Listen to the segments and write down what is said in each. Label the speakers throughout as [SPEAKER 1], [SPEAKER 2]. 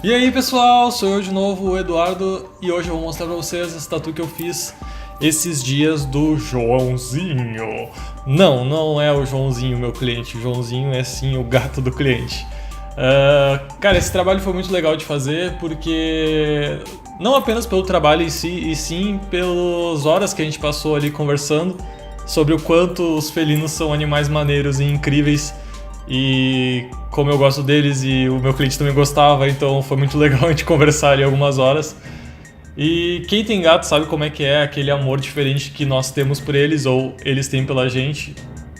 [SPEAKER 1] E aí pessoal, sou eu de novo, o Eduardo, e hoje eu vou mostrar pra vocês essa tatu que eu fiz esses dias do Joãozinho. Não é o Joãozinho, meu cliente, o Joãozinho é sim o gato do cliente. Cara, esse trabalho foi muito legal de fazer porque não apenas pelo trabalho em si, e sim pelas horas que a gente passou ali conversando sobre o quanto os felinos são animais maneiros e incríveis. E como eu gosto deles e o meu cliente também gostava, então foi muito legal a gente conversar ali algumas horas. E quem tem gato sabe como é que é aquele amor diferente que nós temos por eles, ou eles têm pela gente,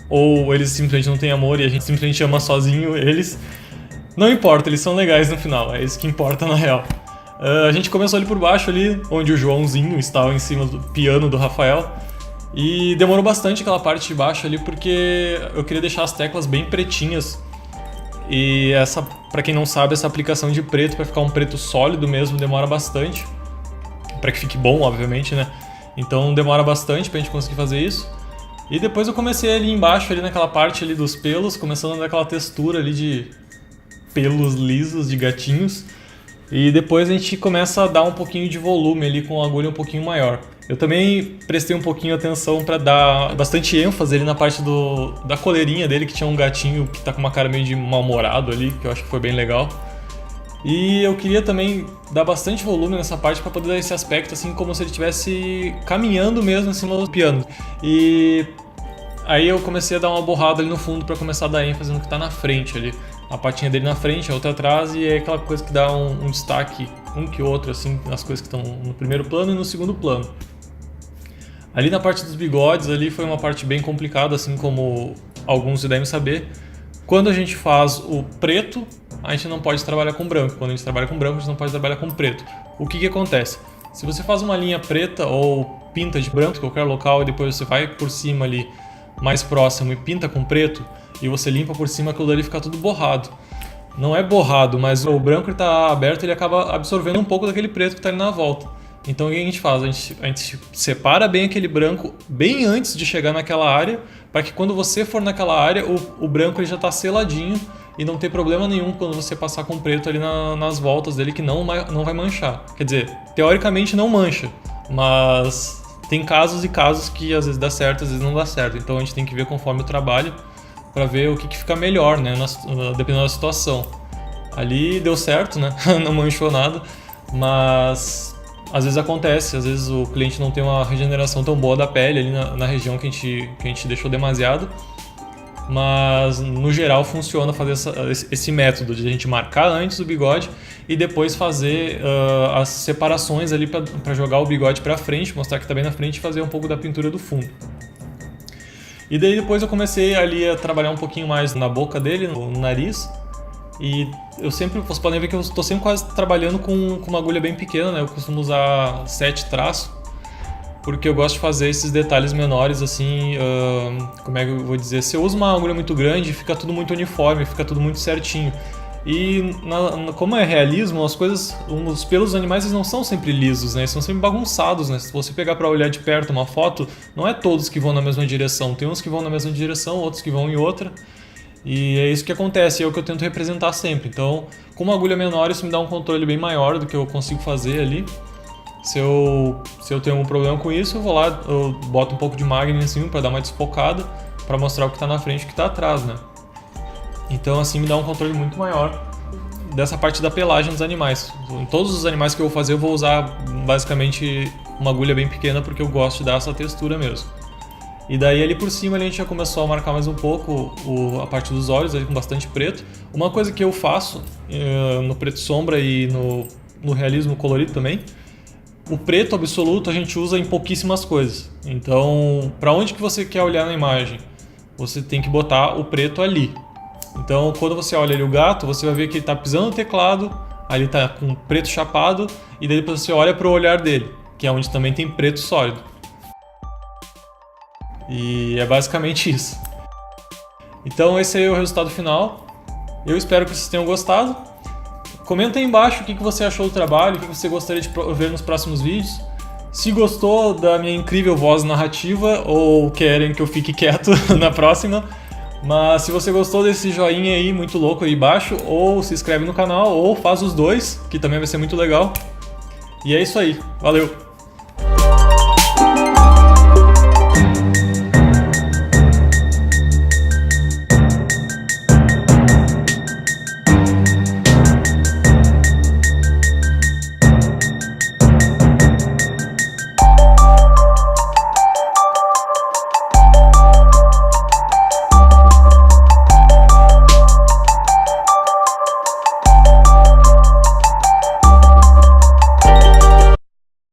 [SPEAKER 1] ou eles simplesmente não têm amor e a gente simplesmente ama sozinho eles. Não importa, eles são legais no final, é isso que importa na real. A gente começou ali por baixo, ali onde o Joãozinho estava em cima do piano do Rafael. E demorou bastante aquela parte de baixo ali porque eu queria deixar as teclas bem pretinhas. E essa, para quem não sabe, essa aplicação de preto para ficar um preto sólido mesmo demora bastante. Para que fique bom, obviamente, né? Então demora bastante pra gente conseguir fazer isso. E depois eu comecei ali embaixo, ali naquela parte ali dos pelos, começando a dar aquela textura ali de pelos lisos de gatinhos. E depois a gente começa a dar um pouquinho de volume ali com a agulha um pouquinho maior. Eu também prestei um pouquinho atenção para dar bastante ênfase ali na parte da coleirinha dele, que tinha um gatinho que tá com uma cara meio de mal-humorado ali, que eu acho que foi bem legal. E eu queria também dar bastante volume nessa parte para poder dar esse aspecto assim como se ele estivesse caminhando mesmo em cima do piano. E aí eu comecei a dar uma borrada ali no fundo para começar a dar ênfase no que tá na frente ali. A patinha dele na frente, a outra atrás, e é aquela coisa que dá um destaque, um que outro, assim, nas coisas que estão no primeiro plano e no segundo plano. Ali na parte dos bigodes, ali foi uma parte bem complicada, assim como alguns devem saber. Quando a gente faz o preto, a gente não pode trabalhar com branco. Quando a gente trabalha com branco, a gente não pode trabalhar com preto. O que acontece? Se você faz uma linha preta ou pinta de branco em qualquer local e depois você vai por cima ali mais próximo e pinta com preto, e você limpa por cima, aquilo dali fica tudo borrado. Não é borrado, mas o branco está aberto e ele acaba absorvendo um pouco daquele preto que está ali na volta. Então o que a gente faz? A gente separa bem aquele branco bem antes de chegar naquela área, para que quando você for naquela área, o branco ele já está seladinho e não tem problema nenhum quando você passar com preto ali nas voltas dele, que não vai manchar. Quer dizer, teoricamente não mancha, mas tem casos e casos que às vezes dá certo, às vezes não dá certo. Então a gente tem que ver conforme o trabalho para ver o que fica melhor, né, dependendo da situação. Ali deu certo, né, não manchou nada, mas às vezes acontece, às vezes o cliente não tem uma regeneração tão boa da pele ali na região que a gente deixou demasiado, mas no geral funciona fazer esse método de a gente marcar antes o bigode e depois fazer as separações ali para jogar o bigode para frente, mostrar que está bem na frente e fazer um pouco da pintura do fundo. E daí depois eu comecei ali a trabalhar um pouquinho mais na boca dele, no nariz. E vocês podem ver que eu estou sempre quase trabalhando com uma agulha bem pequena, né? Eu costumo usar 7 traços, porque eu gosto de fazer esses detalhes menores, assim, como é que eu vou dizer? Se eu uso uma agulha muito grande, fica tudo muito uniforme, fica tudo muito certinho. E como é realismo, as coisas, os pelos dos animais eles não são sempre lisos, né? Eles são sempre bagunçados, né? Se você pegar para olhar de perto uma foto, não é todos que vão na mesma direção. Tem uns que vão na mesma direção, outros que vão em outra. E é isso que acontece, é o que eu tento representar sempre. Então, com uma agulha menor, isso me dá um controle bem maior do que eu consigo fazer ali. Se eu tenho algum problema com isso, eu vou lá, eu boto um pouco de magno em cima para dar uma desfocada, para mostrar o que está na frente e o que está atrás, né? Então assim me dá um controle muito maior dessa parte da pelagem dos animais. Em todos os animais que eu vou fazer eu vou usar basicamente uma agulha bem pequena porque eu gosto de dar essa textura mesmo. E daí ali por cima a gente já começou a marcar mais um pouco a parte dos olhos ali com bastante preto. Uma coisa que eu faço no preto sombra e no realismo colorido também, o preto absoluto a gente usa em pouquíssimas coisas. Então para onde que você quer olhar na imagem? Você tem que botar o preto ali. Então, quando você olha ali o gato, você vai ver que ele está pisando no teclado, ali está com preto chapado, e daí depois você olha para o olhar dele, que é onde também tem preto sólido. E é basicamente isso. Então, esse aí é o resultado final. Eu espero que vocês tenham gostado. Comenta aí embaixo o que você achou do trabalho, o que você gostaria de ver nos próximos vídeos. Se gostou da minha incrível voz narrativa ou querem que eu fique quieto na próxima, Mas se você gostou desse joinha aí muito louco aí embaixo, ou se inscreve no canal, ou faz os dois, que também vai ser muito legal. E é isso aí, valeu!